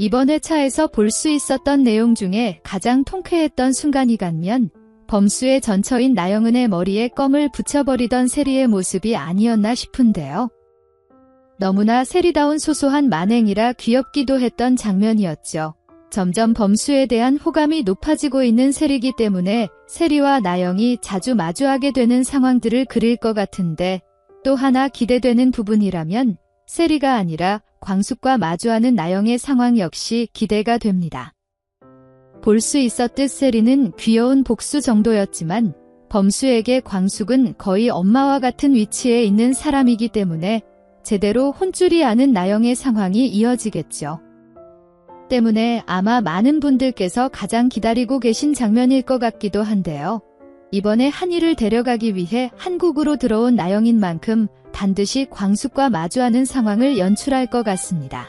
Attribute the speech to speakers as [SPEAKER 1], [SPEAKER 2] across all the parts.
[SPEAKER 1] 이번 회차에서 볼 수 있었던 내용 중에 가장 통쾌했던 순간이라면 범수의 전처인 나영은의 머리에 껌을 붙여버리던 세리의 모습이 아니었나 싶은데요. 너무나 세리다운 소소한 만행이라 귀엽기도 했던 장면이었죠. 점점 범수에 대한 호감이 높아지고 있는 세리이기 때문에 세리와 나영이 자주 마주하게 되는 상황들을 그릴 것 같은데, 또 하나 기대되는 부분이라면 세리가 아니라 광숙과 마주하는 나영의 상황 역시 기대가 됩니다. 볼 수 있었듯 세리는 귀여운 복수 정도였지만 범수에게 광숙은 거의 엄마와 같은 위치에 있는 사람이기 때문에 제대로 혼쭐이 아는 나영의 상황이 이어지겠죠. 때문에 아마 많은 분들께서 가장 기다리고 계신 장면일 것 같기도 한데요. 이번에 한이를 데려가기 위해 한국으로 들어온 나영인 만큼 반드시 광숙과 마주하는 상황을 연출할 것 같습니다.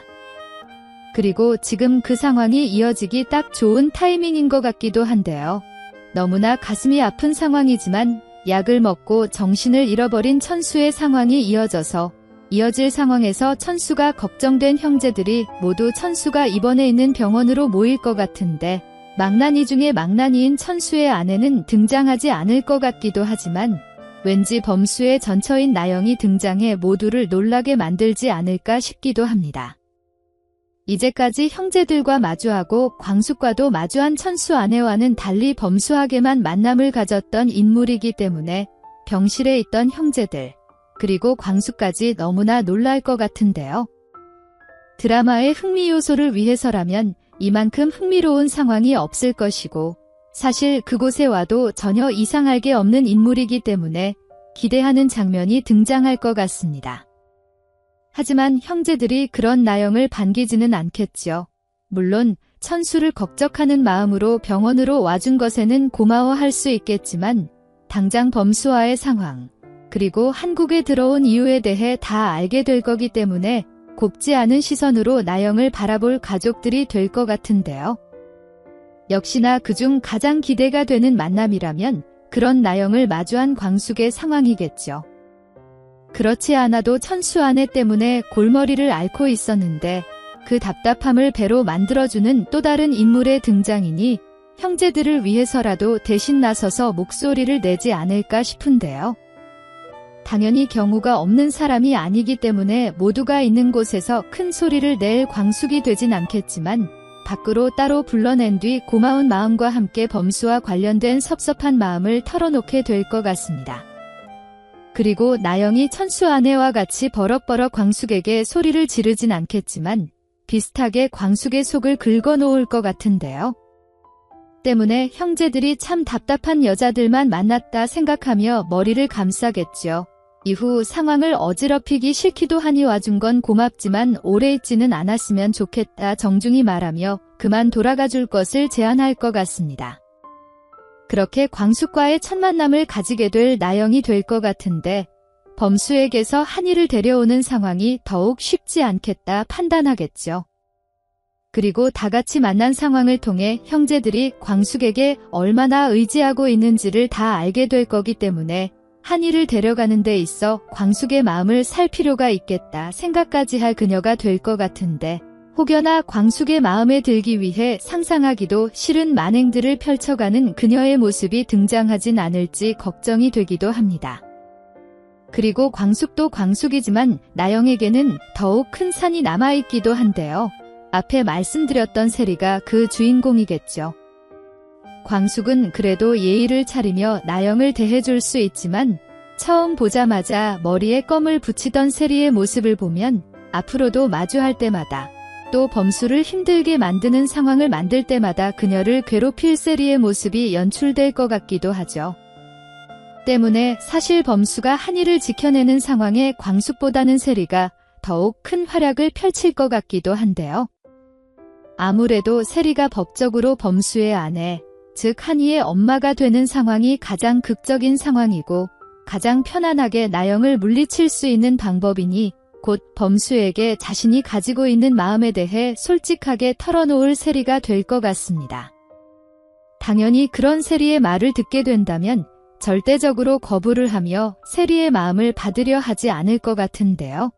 [SPEAKER 1] 그리고 지금 그 상황이 이어지기 딱 좋은 타이밍인 것 같기도 한데요. 너무나 가슴이 아픈 상황이지만 약을 먹고 정신을 잃어버린 천수의 상황이 이어질 상황에서 천수가 걱정된 형제들이 모두 천수가 입원해 있는 병원으로 모일 것 같은데, 망나니 중에 망나니인 천수의 아내는 등장하지 않을 것 같기도 하지만 왠지 범수의 전처인 나영이 등장해 모두를 놀라게 만들지 않을까 싶기도 합니다. 이제까지 형제들과 마주하고 광숙과도 마주한 천수 아내와는 달리 범수에게만 만남을 가졌던 인물이기 때문에 병실에 있던 형제들, 그리고 광숙까지 너무나 놀랄 것 같은데요. 드라마의 흥미 요소를 위해서라면 이만큼 흥미로운 상황이 없을 것이고, 사실 그곳에 와도 전혀 이상할 게 없는 인물이기 때문에 기대하는 장면이 등장할 것 같습니다. 하지만 형제들이 그런 나영을 반기지는 않겠죠. 물론 천수를 걱정하는 마음으로 병원으로 와준 것에는 고마워할 수 있겠지만 당장 범수와의 상황, 그리고 한국에 들어온 이유에 대해 다 알게 될 거기 때문에 곱지 않은 시선으로 나영을 바라볼 가족들이 될 것 같은데요. 역시나 그중 가장 기대가 되는 만남이라면 그런 나영을 마주한 광숙의 상황이겠죠. 그렇지 않아도 천수 아내 때문에 골머리를 앓고 있었는데 그 답답함을 배로 만들어주는 또 다른 인물의 등장이니 형제들을 위해서라도 대신 나서서 목소리를 내지 않을까 싶은데요. 당연히 경우가 없는 사람이 아니기 때문에 모두가 있는 곳에서 큰 소리를 낼 광숙이 되진 않겠지만 밖으로 따로 불러낸 뒤 고마운 마음과 함께 범수와 관련된 섭섭한 마음을 털어놓게 될 것 같습니다. 그리고 나영이 천수 아내와 같이 버럭버럭 광숙에게 소리를 지르진 않겠지만 비슷하게 광숙의 속을 긁어놓을 것 같은데요. 때문에 형제들이 참 답답한 여자들만 만났다 생각하며 머리를 감싸겠죠. 이후 상황을 어지럽히기 싫기도 하니 와준 건 고맙지만 오래 있지는 않았으면 좋겠다 정중히 말하며 그만 돌아가 줄 것을 제안할 것 같습니다. 그렇게 광숙과의 첫 만남을 가지게 될 나영이 될 것 같은데 범수에게서 한이를 데려오는 상황이 더욱 쉽지 않겠다 판단하겠죠. 그리고 다 같이 만난 상황을 통해 형제들이 광숙에게 얼마나 의지하고 있는지를 다 알게 될 거기 때문에 한이를 데려가는 데 있어 광숙의 마음을 살 필요가 있겠다 생각까지 할 그녀가 될 것 같은데, 혹여나 광숙의 마음에 들기 위해 상상하기도 싫은 만행들을 펼쳐가는 그녀의 모습이 등장하진 않을지 걱정이 되기도 합니다. 그리고 광숙도 광숙이지만 나영에게는 더욱 큰 산이 남아있기도 한데요. 앞에 말씀드렸던 세리가 그 주인공이겠죠. 광숙은 그래도 예의를 차리며 나영을 대해줄 수 있지만 처음 보자마자 머리에 껌을 붙이던 세리의 모습을 보면 앞으로도 마주할 때마다 또 범수를 힘들게 만드는 상황을 만들 때마다 그녀를 괴롭힐 세리의 모습이 연출될 것 같기도 하죠. 때문에 사실 범수가 한이를 지켜내는 상황에 광숙보다는 세리가 더욱 큰 활약을 펼칠 것 같기도 한데요. 아무래도 세리가 법적으로 범수의 아내, 즉 한이의 엄마가 되는 상황이 가장 극적인 상황이고 가장 편안하게 나영을 물리칠 수 있는 방법이니 곧 범수에게 자신이 가지고 있는 마음에 대해 솔직하게 털어놓을 세리가 될 것 같습니다. 당연히 그런 세리의 말을 듣게 된다면 절대적으로 거부를 하며 세리의 마음을 받으려 하지 않을 것 같은데요.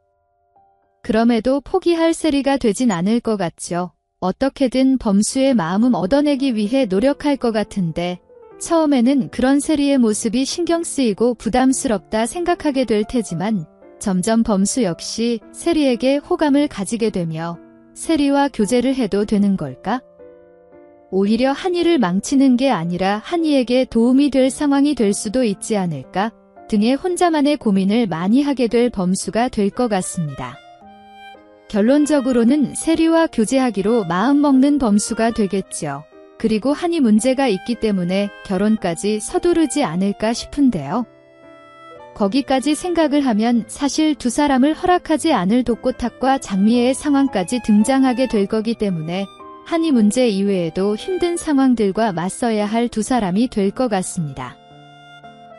[SPEAKER 1] 그럼에도 포기할 세리가 되진 않을 것 같죠. 어떻게든 범수의 마음을 얻어내기 위해 노력할 것 같은데 처음에는 그런 세리의 모습이 신경 쓰이고 부담스럽다 생각하게 될 테지만 점점 범수 역시 세리에게 호감을 가지게 되며 세리와 교제를 해도 되는 걸까? 오히려 한이를 망치는 게 아니라 한이에게 도움이 될 상황이 될 수도 있지 않을까 등의 혼자만의 고민을 많이 하게 될 범수가 될 것 같습니다. 결론적으로는 세리와 교제하기로 마음먹는 범수가 되겠죠. 그리고 한이 문제가 있기 때문에 결혼까지 서두르지 않을까 싶은데요. 거기까지 생각을 하면 사실 두 사람을 허락하지 않을 독고탁과 장미애의 상황까지 등장하게 될 거기 때문에 한이 문제 이외에도 힘든 상황들과 맞서야 할 두 사람이 될 것 같습니다.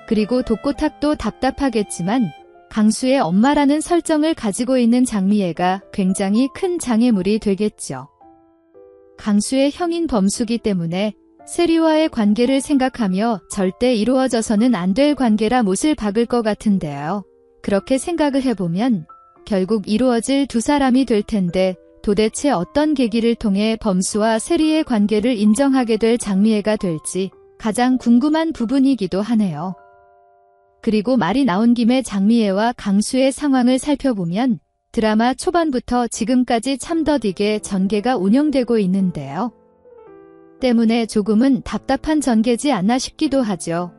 [SPEAKER 1] 그리고 독고탁도 답답하겠지만 강수의 엄마라는 설정을 가지고 있는 장미애가 굉장히 큰 장애물이 되겠죠. 강수의 형인 범수기 때문에 세리와의 관계를 생각하며 절대 이루어져서는 안 될 관계라 못을 박을 것 같은데요. 그렇게 생각을 해보면 결국 이루어질 두 사람이 될 텐데 도대체 어떤 계기를 통해 범수와 세리의 관계를 인정하게 될 장미애가 될지 가장 궁금한 부분이기도 하네요. 그리고 말이 나온 김에 장미애와 강수의 상황을 살펴보면 드라마 초반부터 지금까지 참 더디게 전개가 운영되고 있는데요. 때문에 조금은 답답한 전개지 않나 싶기도 하죠.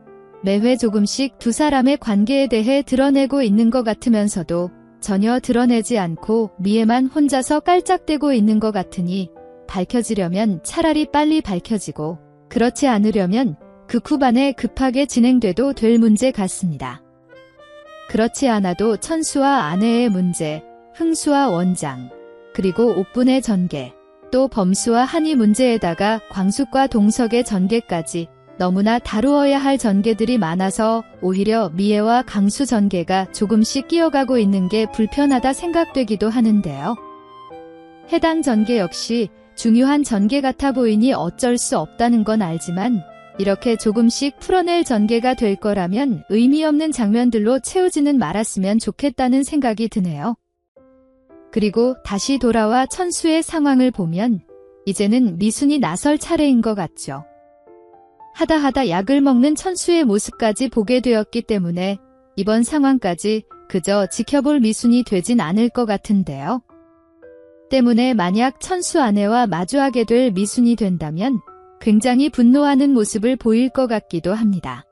[SPEAKER 1] 매회 조금씩 두 사람의 관계에 대해 드러내고 있는 것 같으면서도 전혀 드러내지 않고 미애만 혼자서 깔짝대고 있는 것 같으니 밝혀지려면 차라리 빨리 밝혀지고 그렇지 않으려면 극후반에 급하게 진행돼도 될 문제 같습니다. 그렇지 않아도 천수와 아내의 문제, 흥수와 원장, 그리고 옥분의 전개, 또 범수와 한이 문제에다가 광숙과 동석의 전개까지 너무나 다루어야 할 전개들이 많아서 오히려 미애와 강수 전개가 조금씩 끼어가고 있는 게 불편하다 생각되기도 하는데요. 해당 전개 역시 중요한 전개 같아 보이니 어쩔 수 없다는 건 알지만 이렇게 조금씩 풀어낼 전개가 될 거라면 의미 없는 장면들로 채우지는 말았으면 좋겠다는 생각이 드네요. 그리고 다시 돌아와 천수의 상황을 보면 이제는 미순이 나설 차례인 것 같죠. 하다 약을 먹는 천수의 모습까지 보게 되었기 때문에 이번 상황까지 그저 지켜볼 미순이 되진 않을 것 같은데요. 때문에 만약 천수 아내와 마주하게 될 미순이 된다면 굉장히 분노하는 모습을 보일 것 같기도 합니다.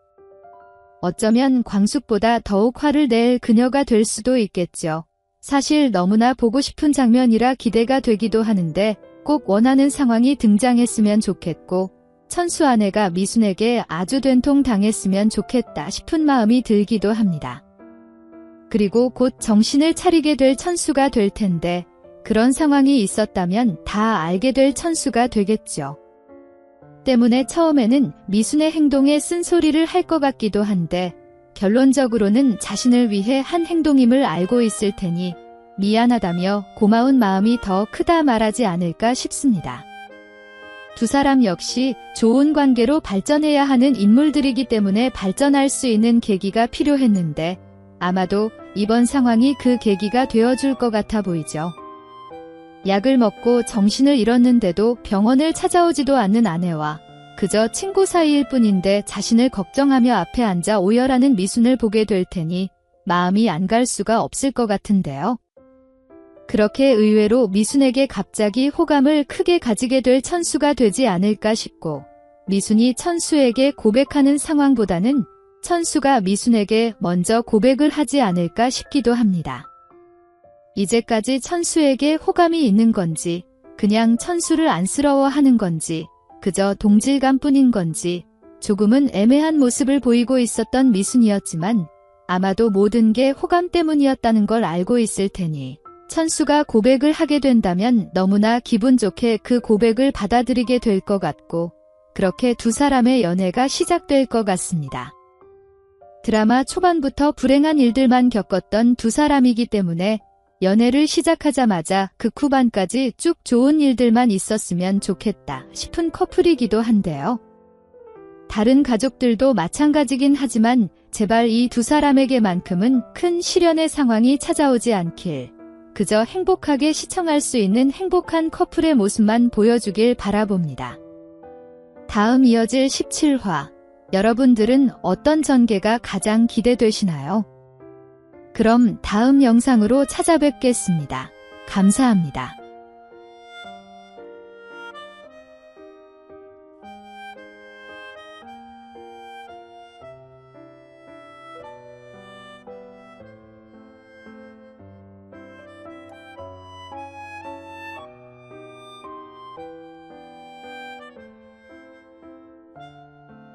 [SPEAKER 1] 어쩌면 광숙보다 더욱 화를 낼 그녀가 될 수도 있겠죠. 사실 너무나 보고 싶은 장면이라 기대가 되기도 하는데 꼭 원하는 상황이 등장했으면 좋겠고 천수 아내가 미순에게 아주 된통 당했으면 좋겠다 싶은 마음이 들기도 합니다. 그리고 곧 정신을 차리게 될 천수가 될 텐데 그런 상황이 있었다면 다 알게 될 천수가 되겠죠. 때문에 처음에는 미순의 행동에 쓴소리를 할 것 같기도 한데 결론적으로는 자신을 위해 한 행동임을 알고 있을 테니 미안하다며 고마운 마음이 더 크다 말하지 않을까 싶습니다. 두 사람 역시 좋은 관계로 발전해야 하는 인물들이기 때문에 발전할 수 있는 계기가 필요했는데 아마도 이번 상황이 그 계기가 되어줄 것 같아 보이죠. 약을 먹고 정신을 잃었는데도 병원을 찾아오지도 않는 아내와 그저 친구 사이일 뿐인데 자신을 걱정하며 앞에 앉아 오열하는 미순을 보게 될 테니 마음이 안 갈 수가 없을 것 같은데요. 그렇게 의외로 미순에게 갑자기 호감을 크게 가지게 될 천수가 되지 않을까 싶고 미순이 천수에게 고백하는 상황보다는 천수가 미순에게 먼저 고백을 하지 않을까 싶기도 합니다. 이제까지 천수에게 호감이 있는 건지 그냥 천수를 안쓰러워하는 건지 그저 동질감뿐인 건지 조금은 애매한 모습을 보이고 있었던 미순이었지만 아마도 모든 게 호감 때문이었다는 걸 알고 있을 테니 천수가 고백을 하게 된다면 너무나 기분 좋게 그 고백을 받아들이게 될 것 같고 그렇게 두 사람의 연애가 시작될 것 같습니다. 드라마 초반부터 불행한 일들만 겪었던 두 사람이기 때문에 연애를 시작하자마자 극후반까지 쭉 좋은 일들만 있었으면 좋겠다 싶은 커플이기도 한데요. 다른 가족들도 마찬가지긴 하지만 제발 이 두 사람에게만큼은 큰 시련의 상황이 찾아오지 않길 그저 행복하게 시청할 수 있는 행복한 커플의 모습만 보여주길 바라봅니다. 다음 이어질 17화. 여러분들은 어떤 전개가 가장 기대되시나요? 그럼 다음 영상으로 찾아뵙겠습니다. 감사합니다.